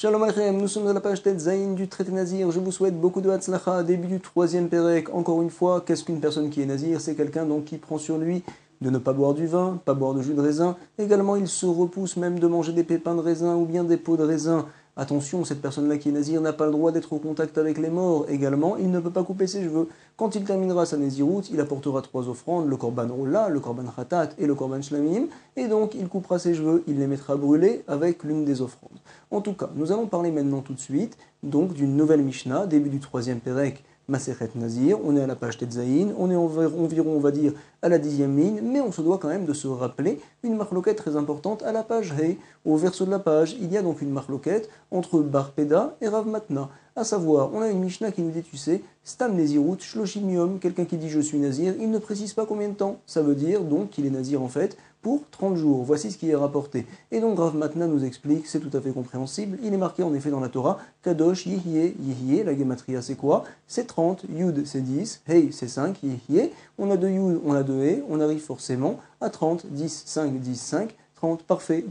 Shalom Aleichem, nous sommes à la page Tet Zayin du traité Nazir. Je vous souhaite beaucoup de Hatzlacha, début du troisième Pérec. Encore une fois, qu'est-ce qu'une personne qui est Nazir? C'est quelqu'un donc qui prend sur lui de ne pas boire du vin, pas boire de jus de raisin. Également, il se repousse même de manger des pépins de raisin ou bien des peaux de raisin. Attention, cette personne-là qui est Nazir n'a pas le droit d'être au contact avec les morts. Également, il ne peut pas couper ses cheveux. Quand il terminera sa Nazirout, il apportera 3 offrandes, le Korban Ola, le Korban Khatat et le Korban Shlamim. Et donc, il coupera ses cheveux, il les mettra brûlés avec l'une des offrandes. En tout cas, nous allons parler maintenant tout de suite donc d'une nouvelle Mishnah, début du troisième Pérec, Masechet Nazir. On est à la page Tetzaïn, on est environ, on va dire, à la 10e ligne, mais on se doit quand même de se rappeler une marloquette très importante à la page Hey. Au verso de la page, il y a donc une marloquette entre Bar Peda et Rav Matna. À savoir, on a une Mishnah qui nous dit, tu sais, Stam Nezirut Shloshim Yom, quelqu'un qui dit je suis Nazir, il ne précise pas combien de temps. Ça veut dire donc qu'il est Nazir en fait pour 30 jours. Voici ce qui est rapporté. Et donc Rav Matna nous explique, c'est tout à fait compréhensible, il est marqué en effet dans la Torah, Kadosh Yihye, Yihye, la Gematria c'est quoi? C'est 30, Yud c'est 10, Hey c'est 5, Yihye, on a 2 Yud, on a 2 Hey, on arrive forcément à 30, 10, 5, 10, 5, 30, parfait,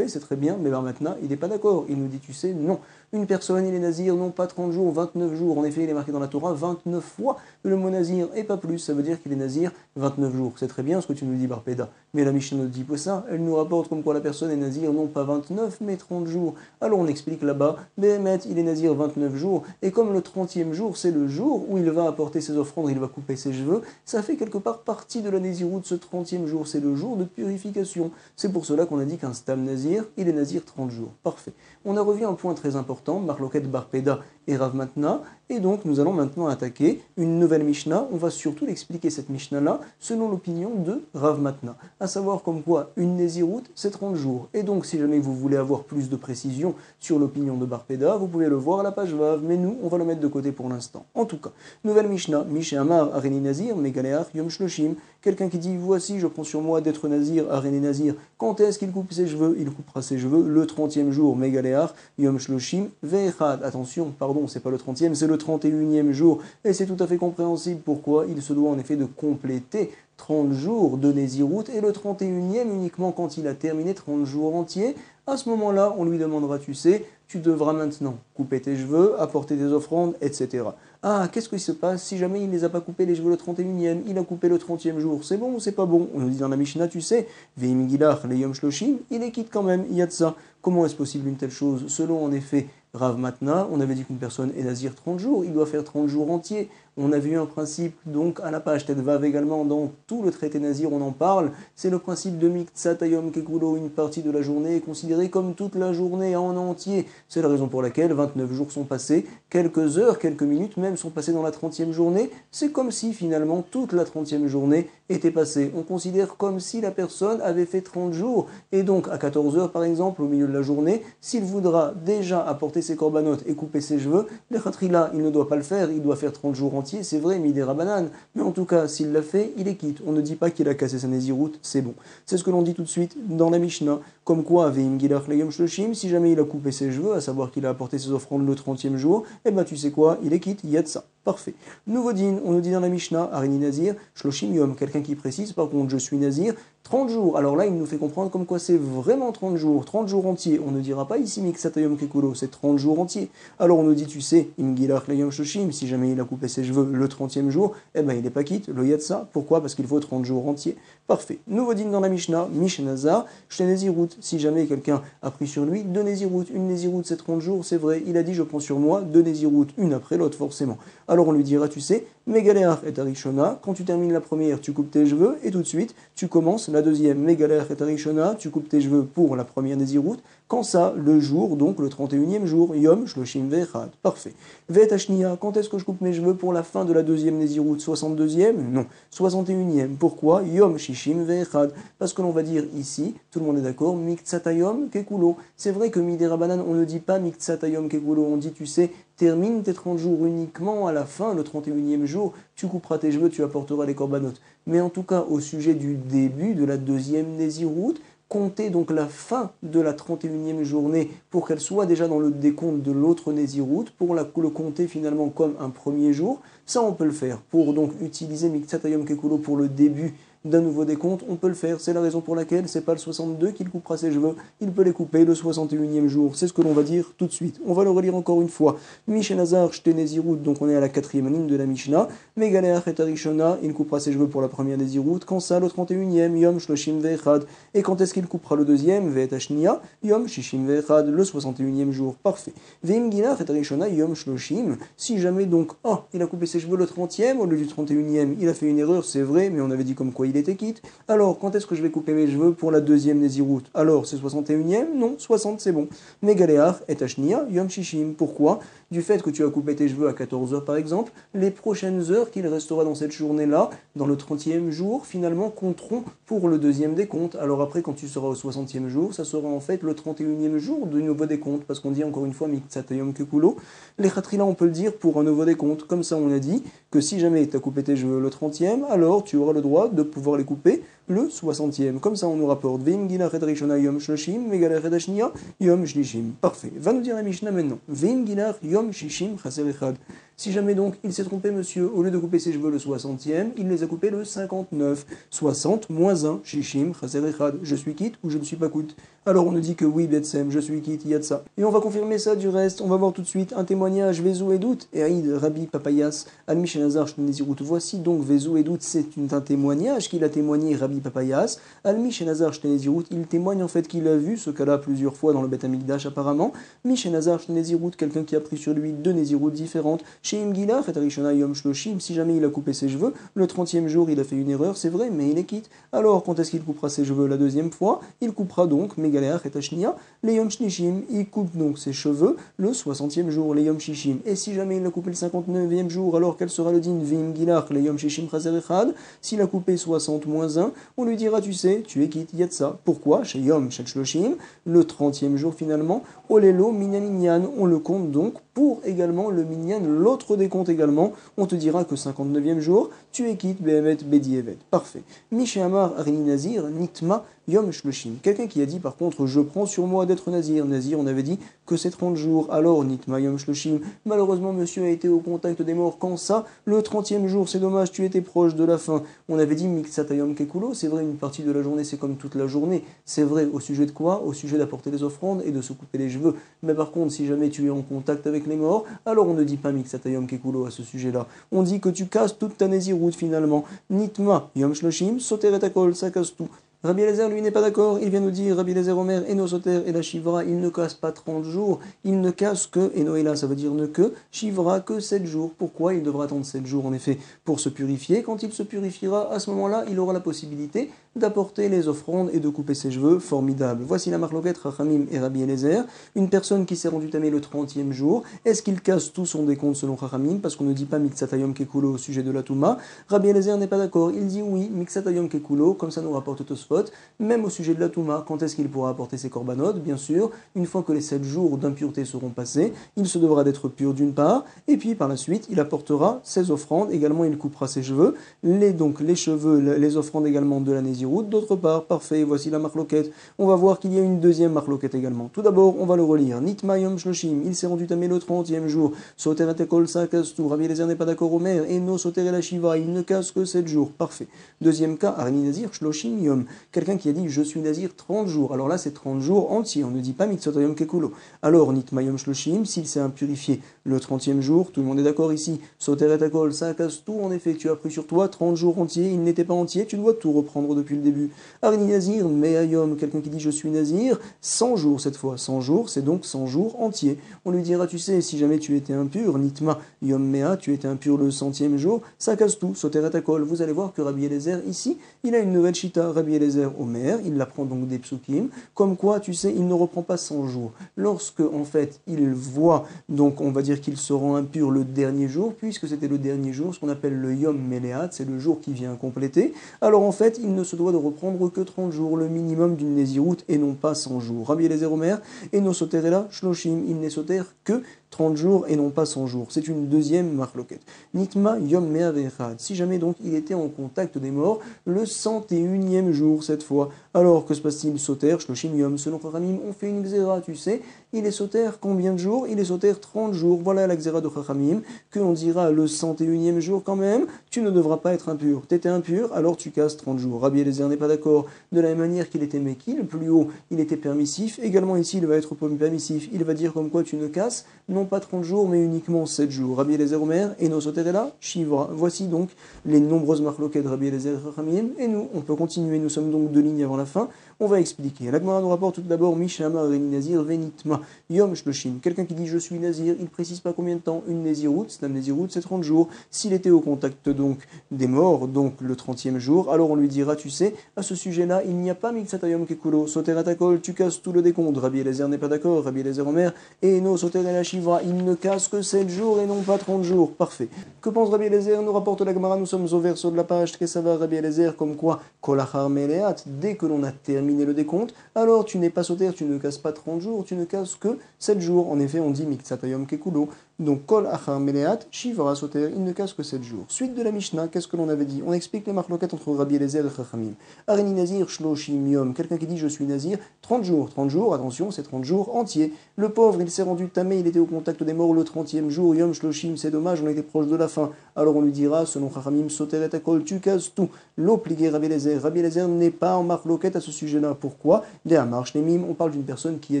c'est très bien, mais maintenant il n'est pas d'accord, il nous dit tu sais, non, une personne il est nazir, non pas 30 jours, 29 jours, en effet il est marqué dans la Torah 29 fois le mot nazir et pas plus, ça veut dire qu'il est nazir 29 jours, c'est très bien ce que tu nous dis Barpeda, mais la Mishnah nous dit pas ça, elle nous rapporte comme quoi la personne est nazir non pas 29 mais 30 jours, alors on explique là-bas, Béhémet il est nazir 29 jours, et comme le 30e jour c'est le jour où il va apporter ses offrandes, il va couper ses cheveux, ça fait quelque part partie de la naziroute, ce 30e jour, c'est le jour de purification, c'est pour cela qu'on a dit qu'un stam nazir, il est nazir 30 jours. Parfait. On a revu un point très important, Marloket Barpeda et Rav Matna, et donc nous allons maintenant attaquer une nouvelle Mishnah. On va surtout l'expliquer cette Mishnah-là selon l'opinion de Rav Matna, à savoir comme quoi une naziroute c'est 30 jours. Et donc si jamais vous voulez avoir plus de précision sur l'opinion de Barpeda, vous pouvez le voir à la page Vav, mais nous on va le mettre de côté pour l'instant. En tout cas, nouvelle Mishnah, Mishnah Amar Areni Nazir, Megaleach Yom Shloshim, quelqu'un qui dit voici je prends sur moi d'être nazir, Areni Nazir, quand est-ce qu'il coupe ses cheveux? Il coupera ses cheveux le 30e jour, Megaleach Yom Shloshim Ve'echad. Attention, pardon, c'est pas le 30e, c'est le 31e jour, et c'est tout à fait compréhensible pourquoi il se doit en effet de compléter 30 jours de Néziroute, et le 31e uniquement quand il a terminé 30 jours entiers. À ce moment-là, on lui demandera, tu sais, tu devras maintenant couper tes cheveux, apporter des offrandes, etc. Ah, qu'est-ce qui se passe si jamais il ne les a pas coupés les cheveux le 31e, il a coupé le 30e jour, c'est bon ou c'est pas bon? On nous dit dans la Mishnah, tu sais, Ve'im Gilach le Yom Shloshim, il est quitte quand même, il y a de ça. Comment est-ce possible une telle chose? Selon en effet Rav Matna, on avait dit qu'une personne est nazir 30 jours, il doit faire 30 jours entiers. On a vu un principe donc à la page Tedvav également, dans tout le traité nazir on en parle, c'est le principe de Miktsat Hayom Kekulo, une partie de la journée est considérée comme toute la journée en entier. C'est la raison pour laquelle 29 jours sont passés, quelques heures, quelques minutes même sont passées dans la 30e journée, c'est comme si finalement toute la 30e journée était passée. On considère comme si la personne avait fait 30 jours, et donc à 14 heures par exemple, au milieu de la journée, s'il voudra déjà apporter ses corbanotes et couper ses cheveux, le khatrila, il ne doit pas le faire, il doit faire 30 jours entiers, c'est vrai, midera banane, mais en tout cas, s'il l'a fait, il est quitte. On ne dit pas qu'il a cassé sa nésiroute, c'est bon. C'est ce que l'on dit tout de suite dans la Mishnah, comme quoi, veim gilach leyom shloshim, si jamais il a coupé ses cheveux, à savoir qu'il a apporté ses offrandes le 30e jour, eh ben tu sais quoi, il est quitte, il y a de ça. Parfait. Nouveau din, on nous dit dans la Mishnah, Arini Nazir, Shloshim Yom, quelqu'un qui précise, par contre, je suis Nazir, 30 jours. Alors là, il nous fait comprendre comme quoi c'est vraiment 30 jours entiers. On ne dira pas ici Miksatayom Kekulo, c'est 30 jours entiers. Alors on nous dit, tu sais, Imgilach Leyom Shoshim, si jamais il a coupé ses cheveux le 30e jour, eh ben il n'est pas quitte, le Yatsa. Pourquoi? Parce qu'il faut 30 jours entiers. Parfait. Nouveau din dans la Mishnah, Mishnazar, Shtenezirut, si jamais quelqu'un a pris sur lui deux Néziroutes. Une Néziroute c'est 30 jours, c'est vrai, il a dit je prends sur moi deux Néziroutes, une après l'autre forcément. Alors on lui dira, tu sais, Megaleach et Arishona, quand tu termines la première, tu coupes tes cheveux et tout de suite, tu commences la deuxième. Megaleach et Arishona, tu coupes tes cheveux pour la première Néziroute. Quand ça, le jour, donc le 31e jour, Yom Shloshim Ve'echad. Parfait. Ve'et Ashniya, quand est-ce que je coupe mes cheveux pour la fin de la deuxième Néziroute? 62e? Non. 61e. Pourquoi? Yom Shishim Ve'echad. Parce que l'on va dire ici, tout le monde est d'accord, Miktsatayom Kekulo. C'est vrai que Midera Banan, on ne dit pas Miktsatayom Kekulo, on dit, tu sais, termine tes 30 jours uniquement à la fin, le 31e jour, tu couperas tes cheveux, tu apporteras les corbanotes. Mais en tout cas, au sujet du début de la deuxième Néziroute, compter donc la fin de la 31e journée pour qu'elle soit déjà dans le décompte de l'autre Néziroute, pour le compter finalement comme un premier jour, ça on peut le faire. Pour donc utiliser Miktsatayom Kekulo pour le début d'un nouveau décompte, on peut le faire. C'est la raison pour laquelle c'est pas le 62 qu'il coupera ses cheveux, il peut les couper le 61e jour. C'est ce que l'on va dire tout de suite. On va le relire encore une fois. Mishenazar Shtenezirut, donc on est à la 4e ligne de la Mishnah. Megaleach et Arishona, il coupera ses cheveux pour la première Nezirut. Quand ça, le 31e, Yom Shloshim Ve'echad. Et quand est-ce qu'il coupera le deuxième, Ve'et Ashnia, Yom Shishim Ve'echad, le 61e jour. Parfait. Ve'im Gilach et Arishona, Yom Shloshim. Si jamais donc, il a coupé ses cheveux le 30e au lieu du 31e, il a fait une erreur, c'est vrai, mais on avait dit comme quoi il était quitte. Alors, quand est-ce que je vais couper mes cheveux pour la deuxième Nezirut? Alors, c'est 61e? Non, 60 c'est bon. Megaleach et Ashnia, Yom Shishim. Pourquoi? Du fait que tu as coupé tes cheveux à 14 heures par exemple, les prochaines heures qu'il restera dans cette journée-là, dans le 30e jour, finalement compteront pour le deuxième décompte. Alors après, quand tu seras au 60e jour, ça sera en fait le 31e jour du nouveau décompte, parce qu'on dit encore une fois, Miktsatayom Kekulo, les khatrila on peut le dire pour un nouveau décompte. Comme ça on a dit que si jamais tu as coupé tes cheveux le 30e, alors tu auras le droit de pouvoir les couper le 60e. Comme ça on nous rapporte Veim Gilach et Rishona Yom Shloshim, Megalach et Ashnia Yom Shlishim. Parfait. Va nous dire la Mishnah maintenant. Veim Gilach Yom Shishim Chaser Echad. Si jamais donc il s'est trompé monsieur, au lieu de couper ses cheveux le 60e, il les a coupés le 59. 60 moins 1, Shishim, Chaser Echad. Je suis quitte ou je ne suis pas quitte? Alors on nous dit que oui, Betsem, je suis quitte, il y a de ça. Et on va confirmer ça du reste, on va voir tout de suite un témoignage, Vezou et Dout, et Aïd, Rabbi Papayas, Almi Shenazar Shtenezirut. Voici donc Vezou et Dout, c'est un témoignage qu'il a témoigné Rabbi Papayas. Almi Shenazar Shtenezirut, il témoigne en fait qu'il a vu ce cas-là plusieurs fois dans le Beth Amikdash apparemment. Mi Shenazar Shtenezirut, quelqu'un qui a pris sur lui deux Nezirut différentes. Chez Imgilach et Arishona Yom Shloshim, si jamais il a coupé ses cheveux, le 30e jour il a fait une erreur, c'est vrai, mais il est quitte. Alors quand est-ce qu'il coupera ses cheveux la deuxième fois? Il coupera donc Megaleach et Ashnia, les Yom Shnishim, il coupe donc ses cheveux le 60e jour, les Yom Shishim. Et si jamais il a coupé le 59e jour, alors quel sera le din? Vim Gilach, les Yom Shishim Chaser Echad. S'il a coupé 60 moins 1, on lui dira, tu sais, tu es quitte, il y a de ça. Pourquoi? Chez Yom Shel Shloshim, le 30e jour finalement, Olelo Minyan Minyan, on le compte donc pour également le Minyan, l'autre décompte également, on te dira que 59e jour, tu es quitte, Behemet Bedi Evet. Parfait. Mishe Amar Arini Nazir, Nitma Yom Shloshim. Quelqu'un qui a dit par contre, je prends sur moi d'être Nazir. Nazir, on avait dit que c'est 30 jours. Alors, Nitma Yom Shloshim. Malheureusement, monsieur a été au contact des morts. Quand ça? Le 30e jour, c'est dommage, tu étais proche de la fin. On avait dit Miksatayom Kekulo. C'est vrai, une partie de la journée, c'est comme toute la journée. C'est vrai, au sujet de quoi? Au sujet d'apporter les offrandes et de se couper les cheveux. Mais par contre, si jamais tu es en contact avec les morts, alors on ne dit pas Miksatayom Kekulo à ce sujet-là. On dit que tu casses toute ta Néziroute finalement. Nitma Yom Shloshim, Soteret Akol, ça casse tout. Rabbi Eliezer, lui, n'est pas d'accord. Il vient nous dire, Rabbi Eliezer Omer, Eno Soter et la Shivra, il ne casse pas 30 jours. Il ne casse que, Enoela, ça veut dire ne que, Shivra, que 7 jours. Pourquoi il devra attendre 7 jours, en effet, pour se purifier? Quand il se purifiera, à ce moment-là, il aura la possibilité d'apporter les offrandes et de couper ses cheveux. Formidable. Voici la marloquette Rachamim et Rabbi Eliezer. Une personne qui s'est rendue tamée le 30e jour, est-ce qu'il casse tout son décompte selon Rachamim? Parce qu'on ne dit pas Miksatayom Kekulo au sujet de la Touma. Rabbi Eliezer n'est pas d'accord. Il dit oui, Miksatayom Kekulo, comme ça nous rapporte Tosfot. Même au sujet de la Touma, quand est-ce qu'il pourra apporter ses corbanotes? Bien sûr, une fois que les 7 jours d'impureté seront passés, il se devra d'être pur d'une part, et puis par la suite, il apportera ses offrandes, également il coupera ses cheveux, les cheveux, les offrandes également de la Néziroute, d'autre part, parfait, voici la marloquette. On va voir qu'il y a une deuxième marloquette également. Tout d'abord, on va le relire. Nitma Yom Shloshim, il s'est rendu tamé le 30e jour, Soter et Ekol Sa casse tout, Rabbi Eliezer n'est pas d'accord au maire, et no Soter et la Shiva, il ne casse que 7 jours, parfait. Deuxième cas, Arni Nazir Shloshim Yom, quelqu'un qui a dit je suis Nazir 30 jours. Alors là, c'est 30 jours entiers. On ne dit pas Mitzotayom Kekulo. Alors, Nitmayom Shloshim, s'il s'est impurifié le 30e jour, tout le monde est d'accord ici. Soter et Akol, ça casse tout. En effet, tu as pris sur toi 30 jours entiers. Il n'était pas entier. Tu dois tout reprendre depuis le début. Arni Nazir, Meayom, quelqu'un qui dit je suis Nazir, 100 jours cette fois. 100 jours, c'est donc 100 jours entiers. On lui dira, tu sais, si jamais tu étais impur, Nitma Yom Mea, tu étais impur le 100e jour, ça casse tout. Soter et Akol. Vous allez voir que Rabbi Eliezer, ici, il a une nouvelle chita. Rabbi Eliezer Omer, il apprend donc des psukim, comme quoi, tu sais, il ne reprend pas 100 jours. Lorsque, en fait, il voit, donc on va dire qu'il se rend impur le dernier jour, puisque c'était le dernier jour, ce qu'on appelle le Yom Meleat, c'est le jour qui vient compléter, alors en fait, il ne se doit de reprendre que 30 jours, le minimum d'une Néziroute, et non pas 100 jours. Rabbi Eliezer Omer, et no soter là, Shloshim, il n'est soter que 30 jours et non pas 100 jours. C'est une deuxième marloquette. Nitma yom mea ve'echad. Si jamais donc il était en contact des morts le 101e jour cette fois. Alors que se passe-t-il? Soter, shloshim yom. Selon Chachamim, on fait une xéra, tu sais. Il est soter combien de jours? Il est soter 30 jours. Voilà la xéra de Chachamim, qu'on dira le 101e jour quand même, tu ne devras pas être impur. Tu étais impur, alors tu casses 30 jours. Rabbi Eliezer n'est pas d'accord. De la même manière qu'il était Meki, le plus haut, il était permissif. Également ici, il va être permissif. Il va dire comme quoi tu ne casses, non pas 30 jours, mais uniquement 7 jours. Rabbi Eliezer Omer, et nos soter est là, Shivra. Voici donc les nombreuses marloquettes de Rabbi Eliezer et Chachamim. Et nous, on peut continuer. Nous sommes donc 2 lignes avant la fin. On va expliquer. La Gemara nous rapporte tout d'abord Mishama Reni Nazir Venitma Yom Shloshim. Quelqu'un qui dit je suis Nazir, il précise pas combien de temps. Une Naziroute, c'est un Naziroute, c'est 30 jours. S'il était au contact donc des morts, donc le 30e jour, alors on lui dira, tu sais, à ce sujet-là, il n'y a pas Miksatayom Kekulo, Soter Atakol, tu casses tout le décompte. Rabbi Eliezer n'est pas d'accord, Rabbi Eliezer Omer, et no Soter et la Shivra, il ne casse que 7 jours et non pas 30 jours. Parfait. Que pense Rabbi Eliezer? Nous rapporte la Gemara, nous sommes au verso de la page, que ça va Rabbi Eliezer, comme quoi, Kolachar Meleat, dès que l'on a terminé le décompte, alors tu n'es pas Soter, tu ne casses pas 30 jours, tu ne casses que 7 jours. En effet, on dit Miksatayom Kekulo. Donc, Kol Achar Meleat, Shivra Soter, il ne casse que 7 jours. Suite de la Mishnah, qu'est-ce que l'on avait dit? On explique les marloquettes entre Rabbi Eliezer et Chachamim. Areni Nazir, Shloshim Yom, quelqu'un qui dit je suis Nazir, 30 jours. 30 jours, attention, c'est 30 jours entiers. Le pauvre, il s'est rendu tamé, il était au contact des morts le 30e jour. Yom Shloshim, c'est dommage, on était proche de la fin. Alors on lui dira, selon Chachamim, Soter et Akol, tu casses tout. L'eau plié Rabbi Eliezer. Rabbi Eliezer n'est pas en marloquette à ce sujet-là. Pourquoi? Des Hamar, Shnemim, on parle d'une personne qui a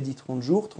dit 30 jours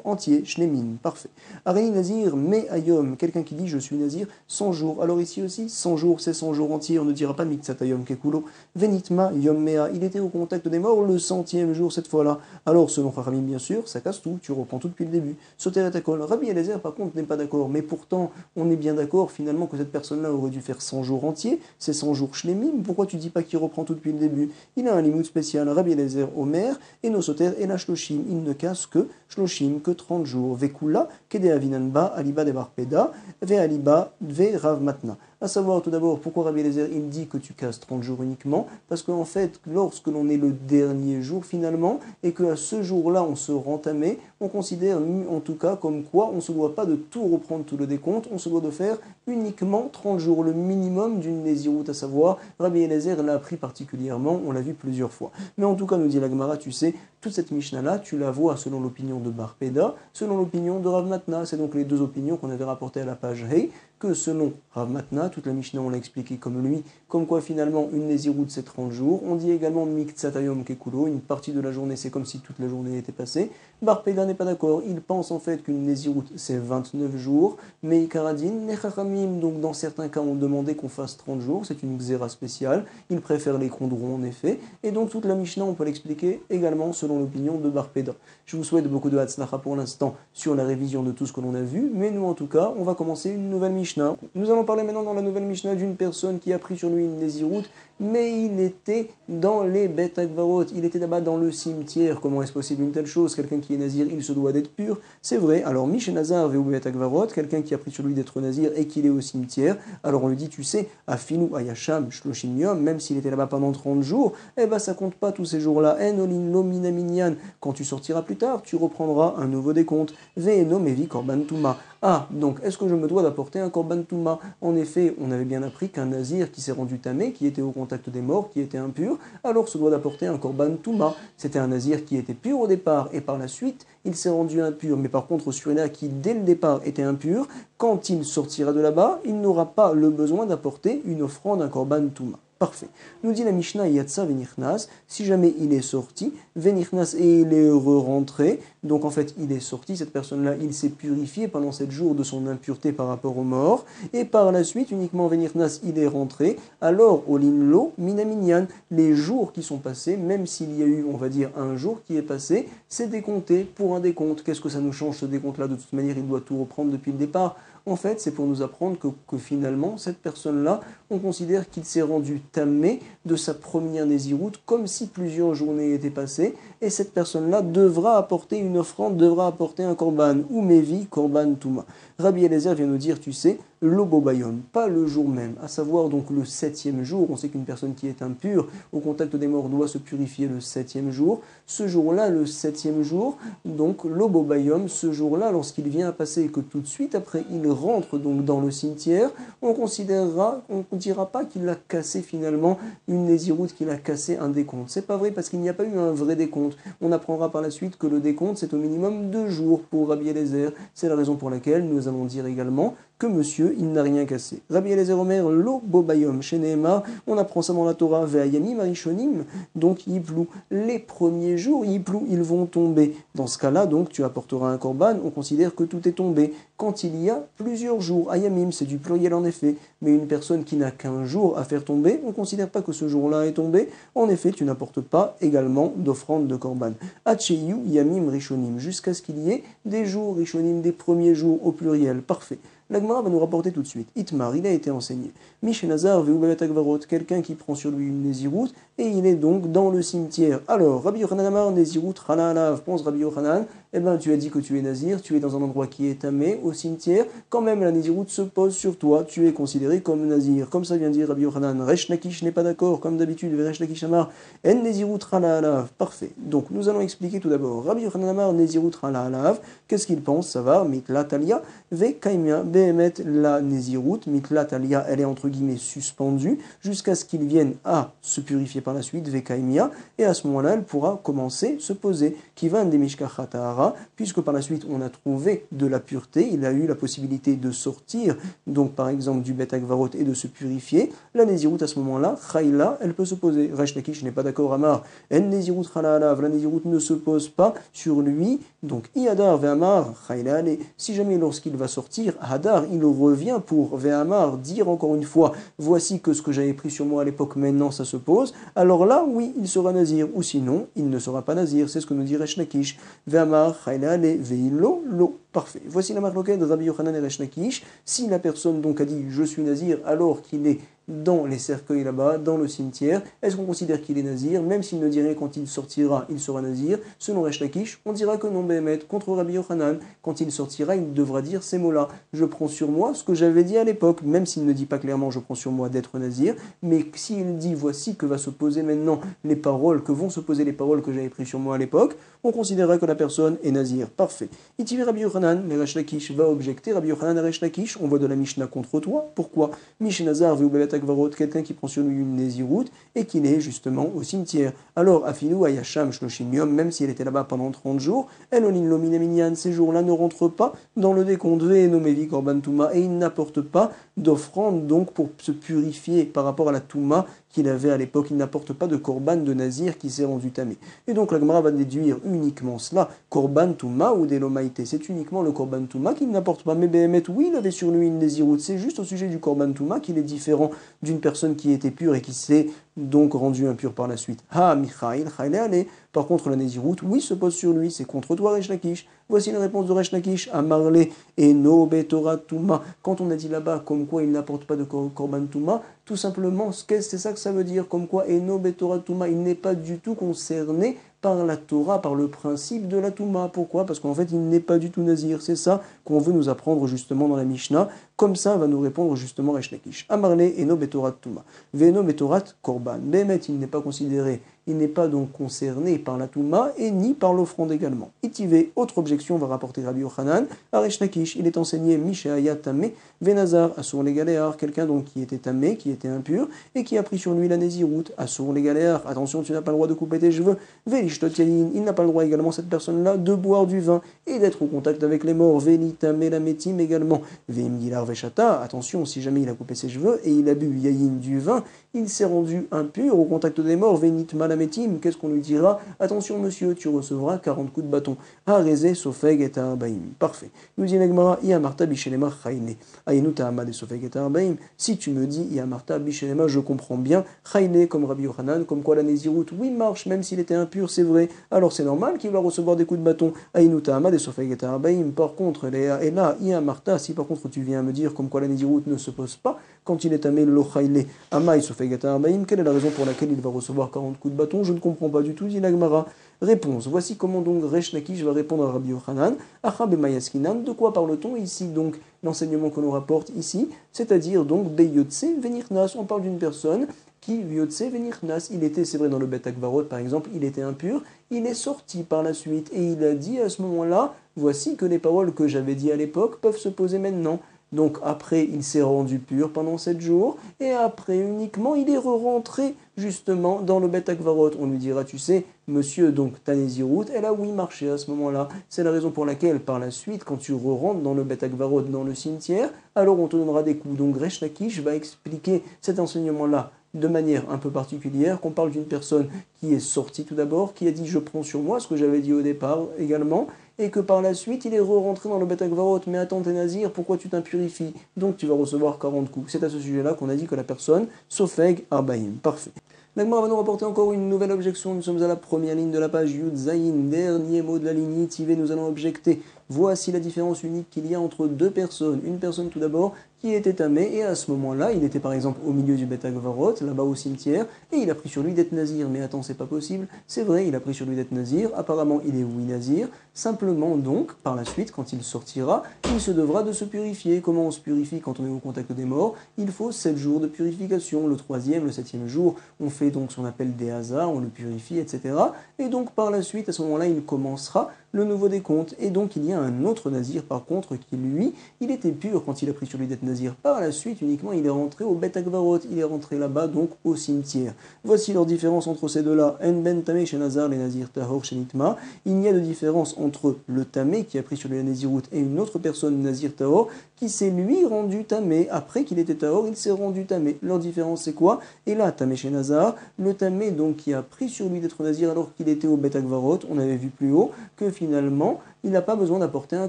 entiers. Shnemim, parfait. Areni Nazir, mais Ayom, quelqu'un qui dit je suis Nazir, 100 jours. Alors ici aussi, 100 jours, c'est 100 jours entiers, on ne dira pas Miksatayom Kekulo. Venitma Yom Mea, il était au contact des morts le 100e jour cette fois-là. Alors selon Chachamim, bien sûr, ça casse tout, tu reprends tout depuis le début. Soter et Akol. Rabbi Eliezer par contre n'est pas d'accord, mais pourtant on est bien d'accord finalement que cette personne-là aurait dû faire 100 jours entiers, c'est 100 jours shlemim, pourquoi tu dis pas qu'il reprend tout depuis le début? Il a un limite spécial, Rabbi Eliezer Omer, et nos Soter et la Shloshim, il ne casse que Shloshim, que 30 jours. Vekula, Kede Avinanba, Aliba de Barpeda, Ve Aliba, Ve Rav Matna. À savoir tout d'abord pourquoi Rabbi Eliezer il dit que tu casses 30 jours uniquement, parce qu'en fait lorsque l'on est le dernier jour finalement et qu'à ce jour-là on se rend tamé, on considère en tout cas comme quoi on ne se doit pas de tout reprendre tout le décompte, on se doit de faire uniquement 30 jours, le minimum d'une Néziroute, à savoir Rabbi Eliezer l'a appris particulièrement, on l'a vu plusieurs fois. Mais en tout cas nous dit la Gemara, tu sais, toute cette Mishnah-là, tu la vois selon l'opinion de Barpeda, selon l'opinion de Rav Matna, c'est donc les deux opinions qu'on avait rapportées à la page Hey, que selon Rav Matna, toute la Mishnah on l'a expliqué comme lui, comme quoi finalement une Néziroute c'est 30 jours, on dit également Miktsatayom Kekulo, une partie de la journée c'est comme si toute la journée était passée. Barpeda n'est pas d'accord, il pense en fait qu'une Néziroute c'est 29 jours, mais Ikaradin, Nechachamim, donc dans certains cas on demandait qu'on fasse 30 jours, c'est une xéra spéciale, il préfère les condrons en effet, et donc toute la Mishnah on peut l'expliquer également selon l'opinion de Barpeda. Je vous souhaite beaucoup de Hatzlacha pour l'instant sur la révision de tout ce que l'on a vu, mais nous en tout cas on va commencer une nouvelle Mishnah. Nous allons parler maintenant dans la nouvelle Mishnah d'une personne qui a pris sur lui une Néziroute, mais il était dans les Bet Akvarot, il était là-bas dans le cimetière. Comment est-ce possible une telle chose? Quelqu'un qui est Nazir, il se doit d'être pur, c'est vrai. Alors Mish Nazar Veu Bet Akvarot, quelqu'un qui a pris sur lui d'être Nazir et qu'il est au cimetière, alors on lui dit, tu sais, Afinu Ayasham Shloshim Yom, même s'il était là-bas pendant 30 jours, eh ben ça compte pas tous ces jours-là. En Olin Lo Minaminyan, quand tu sortiras plus tard, tu reprendras un nouveau décompte. Ve'eno Mevi Korban Touma. Ah, donc est-ce que je me dois d'apporter un Korban Touma? En effet, on avait bien appris qu'un Nazir qui s'est rendu tamé, qui était au contact des morts, qui était impur, alors se doit d'apporter un Korban Touma. C'était un Nazir qui était pur au départ et par la suite, il s'est rendu impur. Mais par contre, celui-là qui dès le départ était impur, quand il sortira de là-bas, il n'aura pas le besoin d'apporter une offrande, un Korban Touma. Parfait. Nous dit la Mishnah Yatsa Venichnas, si jamais il est sorti, Venichnas et il est rentré, donc en fait il est sorti, cette personne-là, il s'est purifié pendant 7 jours de son impureté par rapport aux morts, et par la suite, uniquement Venichnas, il est rentré, alors Olinlo Minaminyan, les jours qui sont passés, même s'il y a eu, on va dire, un jour qui est passé, c'est décompté pour un décompte. Qu'est-ce que ça nous change ce décompte-là? De toute manière, il doit tout reprendre depuis le départ. En fait, c'est pour nous apprendre que finalement, cette personne-là, on considère qu'il s'est rendu tamé de sa première Néziroute, comme si plusieurs journées étaient passées, et cette personne-là devra apporter une offrande, devra apporter un korban, ou mevi korban touma. Rabbi Eliezer vient nous dire, tu sais, l'obobayom, pas le jour même, à savoir donc le 7e jour. On sait qu'une personne qui est impure au contact des morts doit se purifier le 7e jour. Ce jour-là, le 7e jour, donc l'obobayom, ce jour-là, lorsqu'il vient à passer et que tout de suite après il rentre donc dans le cimetière, on ne dira pas qu'il a cassé finalement une nésiroute, qu'il a cassé un décompte. C'est pas vrai parce qu'il n'y a pas eu un vrai décompte. On apprendra par la suite que le décompte c'est au minimum 2 jours pour Rabbi Eliezer. C'est la raison pour laquelle nous allons dire également que monsieur, il n'a rien cassé. Rabbi Eliezer Omer, lo bobayom, chez Nehemar, on apprend ça dans la Torah, ve'ayamim arishonim, donc yiplou, les premiers jours, yiplou, ils vont tomber. Dans ce cas-là, donc, tu apporteras un korban, on considère que tout est tombé. Quand il y a plusieurs jours, ayamim, c'est du pluriel en effet, mais une personne qui n'a qu'un jour à faire tomber, on ne considère pas que ce jour-là est tombé. En effet, tu n'apportes pas également d'offrande de korban. Hacheyu yamim rishonim, jusqu'à ce qu'il y ait des jours rishonim, des premiers jours au pluriel. Parfait. La Gemara va nous rapporter tout de suite. Itmar, il a été enseigné. Mishenazar ve'ubavet agvarot, quelqu'un qui prend sur lui une nésiroute et il est donc dans le cimetière. Alors, Rabbi Yochanan Amar, nésiroute, rana alav, pense Rabbi Yochanan, eh bien tu as dit que tu es nazir, tu es dans un endroit qui est tamé, au cimetière, quand même la nésiroute se pose sur toi, tu es considéré comme nazir. Comme ça vient dire Rabbi Yochanan, Resh Lakish n'est pas d'accord, comme d'habitude, Resh Lakish Amar, en nésiroute, rana alav. Parfait. Donc nous allons expliquer tout d'abord. Rabbi Yochanan Amar, nésiroute, rana alav, qu'est-ce qu'il pense? Ça va, mitla talia, ve kaimia, behemet la nésiroute, mitla talia, elle est entre guillemets suspendue, jusqu'à ce qu'il vienne à se purifier par la suite, ve kaimia, et à ce moment-là, elle pourra commencer, se poser, qui va des mishkachatahara, puisque par la suite on a trouvé de la pureté, il a eu la possibilité de sortir, donc par exemple du bet agvarot et de se purifier, la nésiroute à ce moment-là, chayla, elle peut se poser. Resh Lakish n'est pas d'accord, Amar, en nésiroute chala alav, la nésiroute ne se pose pas sur lui, donc iadar ve'amar, chayla ale, si jamais lorsqu'il va sortir, hadar, il revient pour ve'amar, dire encore une fois, voici que ce que j'avais pris sur moi à l'époque, maintenant ça se pose, alors là, oui, il sera nazir, ou sinon, il ne sera pas nazir, c'est ce que nous dit Resh Lakish. Ve'amar, chayla ale, ve'ilo, lo. Parfait. Voici la marloquette de Rabbi Yochanan et Resh Lakish. Si la personne donc a dit je suis nazir alors qu'il est dans les cercueils là-bas, dans le cimetière, est-ce qu'on considère qu'il est nazir? Même s'il ne dirait quand il sortira, il sera nazir. Selon Resh Lakish, on dira que non, Béhémet, contre Rabbi Yochanan, quand il sortira, il devra dire ces mots-là. Je prends sur moi ce que j'avais dit à l'époque, même s'il ne dit pas clairement je prends sur moi d'être nazir, mais s'il dit voici que va se poser maintenant les paroles, que vont se poser les paroles que j'avais prises sur moi à l'époque, on considérera que la personne est nazir. Parfait. Itivi Rabbi Yochanan, mais Resh Lakish va objecter. Rabbi Yochanan et Resh Lakish, on voit de la Mishnah contre toi. Pourquoi? Mishnazar ve'ubavet agvarot, quelqu'un qui prend sur lui une nésiroute et qui est justement au cimetière. Alors, Afilou Ayasham Shloshim Yom, même si elle était là-bas pendant 30 jours, Elolin Lomine Minyan, ces jours-là ne rentrent pas dans le décompte Ve'enomevi Korban Touma, et il n'apporte pas d'offrande donc pour se purifier par rapport à la Touma qu'il avait à l'époque. Il n'apporte pas de korban de nazir qui s'est rendu tamé. Et donc la Gemara va déduire uniquement cela, korban touma ou delomaïté. C'est uniquement le korban touma qu'il n'apporte pas. Mais Béhémet, oui, il avait sur lui une nésiroute. C'est juste au sujet du korban touma qu'il est différent d'une personne qui était pure et qui s'est donc rendu impur par la suite. Ha, Michaïl, Chaïle, par contre, la nésiroute, oui, se pose sur lui. C'est contre toi, Resh Lakish. Voici la réponse de Resh Lakish à Marlé et No Betora Touma. Quand on a dit là-bas comme quoi il n'apporte pas de korban touma, tout simplement, c'est ça que ça veut dire, comme quoi Eno Betora Touma, il n'est pas du tout concerné par la Torah, par le principe de la Touma. Pourquoi? Parce qu'en fait, il n'est pas du tout nazir. C'est ça qu'on veut nous apprendre justement dans la Mishnah. Comme ça, va nous répondre justement Resh Lakish. Amarle Eno Betorat Touma. Veno Betorat Korban. Bémet, il n'est pas considéré, il n'est pas donc concerné par la Touma et ni par l'offrande également. Itivé, autre objection, va rapporter Rabbi Yochanan. À Resh Lakish, il est enseigné Mishéaya Tamé, Venazar, Assour les Galéars, quelqu'un donc qui était tamé, qui était impur, et qui a pris sur lui la nésiroute, Assour les Galéars. Attention, tu n'as pas le droit de couper tes cheveux. Velishtot Yayin, il n'a pas le droit également, cette personne-là, de boire du vin et d'être au contact avec les morts. Velitame la métim également. Veimgilar Veshata, attention, si jamais il a coupé ses cheveux et il a bu Yayin du vin, il s'est rendu impur au contact des morts. Venit malametim, qu'est-ce qu'on lui dira? Attention monsieur, tu recevras 40 coups de bâton. Arezé, Sofeg et Arbaim. Parfait. Nous dit Negmara, Iamarta Bishelema Chayne. Aïnuta Amad et Sofeg et Arbaim. Si tu me dis Iamarta Bishelema, je comprends bien. Chayne comme Rabbi Yochanan, comme quoi la nésiroute, oui, marche, même s'il était impur, c'est vrai. Alors c'est normal qu'il va recevoir des coups de bâton. Aïnuta Amad et Sofeg et Arbaim. Par contre, et là, Iamarta, si par contre tu viens me dire dire comme quoi la Nézirut ne se pose pas quand il est tamé l'ochaïle amaï sofegata arbaïm. Quelle est la raison pour laquelle il va recevoir 40 coups de bâton? Je ne comprends pas du tout, dit la Gemara. Réponse. Voici comment donc Resh Lakish va répondre à Rabbi Yochanan. Achab et Mayaskinan. De quoi parle-t-on ici donc? L'enseignement que l'on rapporte ici, c'est-à-dire donc Beyotse Venirnas. On parle d'une personne qui Yotse Venirnas. Il était, c'est vrai, dans le Bet Akvarot par exemple, il était impur. Il est sorti par la suite et il a dit à ce moment-là, voici que les paroles que j'avais dit à l'époque peuvent se poser maintenant. Donc après, il s'est rendu pur pendant 7 jours, et après uniquement, il est rentré justement dans le Bet Akvarot. On lui dira, tu sais, monsieur, donc ta Nézirut, elle a oui marché à ce moment-là. C'est la raison pour laquelle, par la suite, quand tu rentres dans le Bet Akvarot, dans le cimetière, alors on te donnera des coups. Donc Resh Lakish va expliquer cet enseignement-là de manière un peu particulière, qu'on parle d'une personne qui est sortie tout d'abord, qui a dit je prends sur moi, ce que j'avais dit au départ également, et que par la suite il est rentré dans le Bet Akvarot. Mais attends, t'es nazir, pourquoi tu t'impurifies? Donc tu vas recevoir 40 coups. C'est à ce sujet-là qu'on a dit que la personne sofeg arbaïm. Parfait. L'Agmara va nous rapporter encore une nouvelle objection. Nous sommes à la première ligne de la page Yud Zayin, dernier mot de la ligne Tivé. Nous allons objecter. Voici la différence unique qu'il y a entre deux personnes. Une personne tout d'abord qui était tamé, et à ce moment-là, il était par exemple au milieu du Bet Akvarot, là-bas au cimetière, et il a pris sur lui d'être nazir. Mais attends, c'est pas possible. C'est vrai, il a pris sur lui d'être nazir. Apparemment, il est oui nazir. Simplement donc, par la suite, quand il sortira, il se devra de se purifier. Comment on se purifie quand on est au contact des morts? Il faut 7 jours de purification. Le 3e, le 7e jour, on fait donc ce qu'on appelle des hasas, on le purifie, etc. Et donc par la suite, à ce moment-là, il commencera le nouveau décompte. Et donc il y a un autre nazir par contre qui lui, il était pur quand il a pris sur lui d'être nazir. Par la suite uniquement, il est rentré au Bet Akvarot, il est rentré là-bas donc au cimetière. Voici leur différence entre ces deux-là. En ben tamé chez Nazar, les nazir tahor chez Nitma. Il n'y a de différence entre le tamé qui a pris sur lui la nazirut et une autre personne nazir tahor qui s'est lui rendu tamé. Après qu'il était tahor, il s'est rendu tamé. Leur différence c'est quoi? Et là, tamé chez Nazar, le tamé donc qui a pris sur lui d'être nazir alors qu'il était au Bet Akvarot, on avait vu plus haut que finalement, il n'a pas besoin d'apporter un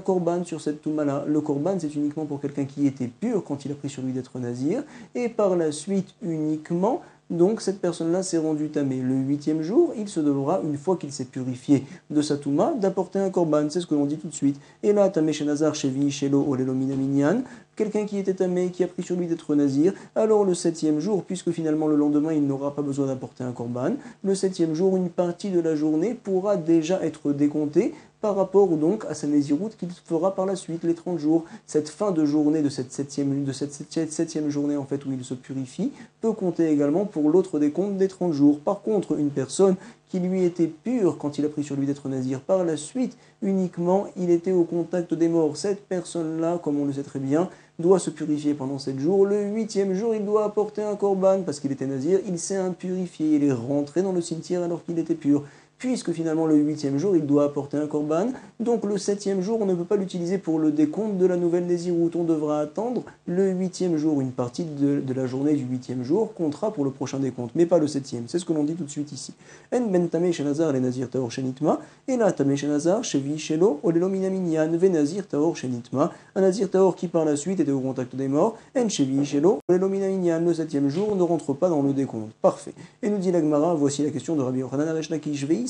korban sur cette touma-là. Le korban, c'est uniquement pour quelqu'un qui était pur quand il a pris sur lui d'être nazir, et par la suite uniquement, donc cette personne-là s'est rendue tamé. Le 8e jour, il se devra, une fois qu'il s'est purifié de sa touma, d'apporter un korban. C'est ce que l'on dit tout de suite. Et là, tamé chez Nazar, chez Vi, chez Lo, Olelo Minaminyan, quelqu'un qui était tamé, qui a pris sur lui d'être nazir, alors le 7e jour, puisque finalement le lendemain il n'aura pas besoin d'apporter un korban, le 7e jour, une partie de la journée pourra déjà être décomptée par rapport donc à sa nésiroute qu'il fera par la suite, les 30 jours. Cette fin de journée de cette septième journée en fait où il se purifie peut compter également pour l'autre décompte des 30 jours. Par contre, une personne qui lui était pure quand il a pris sur lui d'être nazir, par la suite uniquement il était au contact des morts. Cette personne-là, comme on le sait très bien, doit se purifier pendant 7 jours. Le 8e jour, il doit apporter un korban parce qu'il était nazir, il s'est impurifié, il est rentré dans le cimetière alors qu'il était pur. Puisque finalement le 8e jour, il doit apporter un korban, donc le 7e jour, on ne peut pas l'utiliser pour le décompte de la nouvelle nésiroute. On devra attendre le 8e jour, une partie de la journée du 8e jour comptera pour le prochain décompte, mais pas le 7e. C'est ce que l'on dit tout de suite ici. En ben tamé chez Nazar, les nazir taor chez Nitma, et là tamé chez Nazar, chez Vi, chez Lo, olelo minaminyan, ve nazir taor chez Nitma, un nazir taor qui par la suite était au contact des morts, en chez Vi, chez Lo, olelo minaminyan, le 7e jour ne rentre pas dans le décompte. Parfait. Et nous dit la Gemara, voici la question de Rabbi Yochanan Resh Lakish Vei.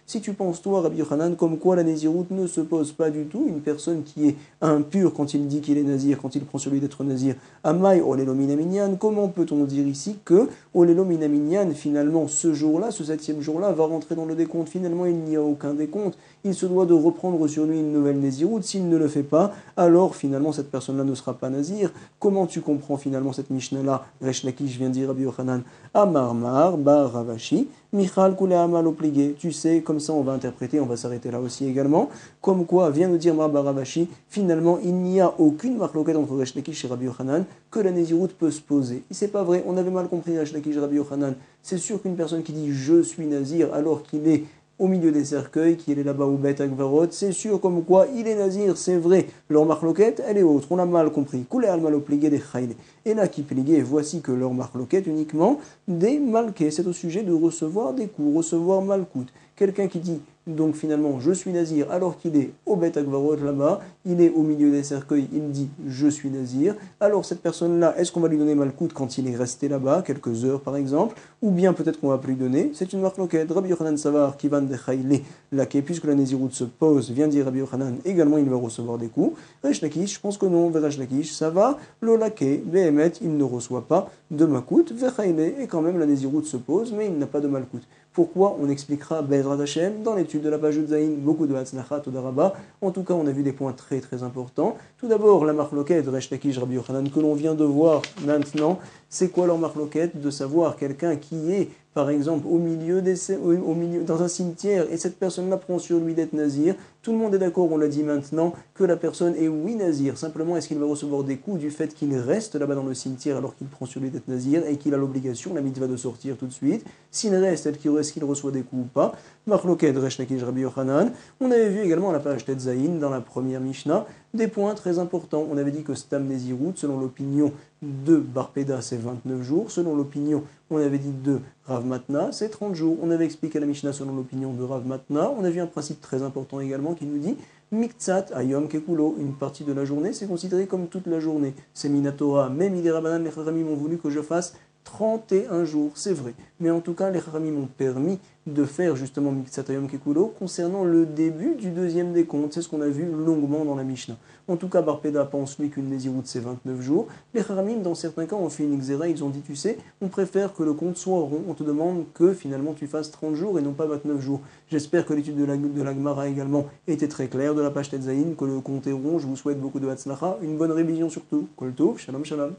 Si tu penses, toi, Rabbi Yochanan, comme quoi la nésiroute ne se pose pas du tout, une personne qui est impure quand il dit qu'il est nazir, quand il prend sur lui d'être nazir, Amai olelo minaminyan, comment peut-on dire ici que olelo minaminyan, finalement, ce jour-là, ce 7e jour-là, va rentrer dans le décompte? Finalement, il n'y a aucun décompte. Il se doit de reprendre sur lui une nouvelle nésiroute. S'il ne le fait pas, alors finalement, cette personne-là ne sera pas nazir. Comment tu comprends finalement cette Mishnah-là? Resh Lakish vient dire Rabbi Yochanan, Amar Mar, Bar Ravashi, Michal Kule Amal Opligé. Tu sais, comme ça on va interpréter, on va s'arrêter là aussi également. Comme quoi, vient nous dire Mar Bar Ravashi, finalement il n'y a aucune marloquette entre Resh Lakish et Rabbi Yochanan que la nésiroute peut se poser. Et c'est pas vrai, on avait mal compris Resh Lakish et Rabbi Yochanan. C'est sûr qu'une personne qui dit je suis nazir alors qu'il est au milieu des cercueils, qui est là-bas au Bet Akvarot, c'est sûr comme quoi il est nazir, c'est vrai. Leur marloquette, elle est autre, on l'a mal compris. Koulé al malo pligé des chayle. Et là qui pligé, voici que leur marloquette uniquement des malkés. C'est au sujet de recevoir des coups, recevoir malkout. Quelqu'un qui dit donc finalement je suis nazir alors qu'il est au Bet Akvarot là-bas, il est au milieu des cercueils, il dit je suis nazir. Alors cette personne-là, est-ce qu'on va lui donner malkout quand il est resté là-bas, quelques heures par exemple, ou bien peut-être qu'on va plus lui donner? C'est une marloquette. Rabbi Yochanan Savar qui va de Chayle, laquelle puisque la naziroute se pose, vient dire Rabbi Yochanan, également il va recevoir des coups. Resh Lakish, je pense que non, Resh Lakish, ça va, le laké, Behemet, il ne reçoit pas de malkout, Vechayle, et quand même la naziroute se pose, mais il n'a pas de malkout. Pourquoi? On expliquera Bezrat Hashem dans l'étude de la page de Zayin, beaucoup de Hatzlachat ou d'Araba. En tout cas, on a vu des points très très importants. Tout d'abord, la marloquette Resh Lakish Rabbi Yochanan que l'on vient de voir maintenant. C'est quoi leur marloquette? De savoir quelqu'un qui est, par exemple, au milieu, dans un cimetière et cette personne-là prend sur lui d'être nazir. Tout le monde est d'accord, on l'a dit maintenant, que la personne est oui nazir. Simplement, est-ce qu'il va recevoir des coups du fait qu'il reste là-bas dans le cimetière alors qu'il prend sur lui d'être nazir et qu'il a l'obligation, la mitzvah de sortir tout de suite? S'il reste, est-ce qu'il reçoit des coups ou pas? Marloquette Resh Lakish Rabbi Yochanan. On avait vu également à la page Tetzaïn, dans la première Mishnah, des points très importants. On avait dit que Stam Nezirut, selon l'opinion de Barpeda, c'est 29 jours. Selon l'opinion, on avait dit de Rav Matna, c'est 30 jours. On avait expliqué la Mishnah selon l'opinion de Rav Matna. On a vu un principe très important également qui nous dit Miktsat Ayom Kekulo, une partie de la journée, c'est considéré comme toute la journée. C'est Minatora, même les Rabbanan, les Chachamim ont voulu que je fasse 31 jours, c'est vrai. Mais en tout cas, les Chachamim m'ont permis de faire justement Miktsat Ayom Kekulo concernant le début du deuxième décompte. C'est ce qu'on a vu longuement dans la Mishnah. En tout cas, Barpeda pense lui qu'une Néziroute c'est 29 jours. Les Chachamim, dans certains cas, ont fait une xéra, ils ont dit, tu sais, on préfère que le compte soit rond. On te demande que finalement tu fasses 30 jours et non pas 29 jours. J'espère que l'étude de la Gemara également était très claire, de la page Tetzaïn, que le compte est rond. Je vous souhaite beaucoup de Hatzlacha, une bonne révision surtout. Kol Tov, Shalom Shalom.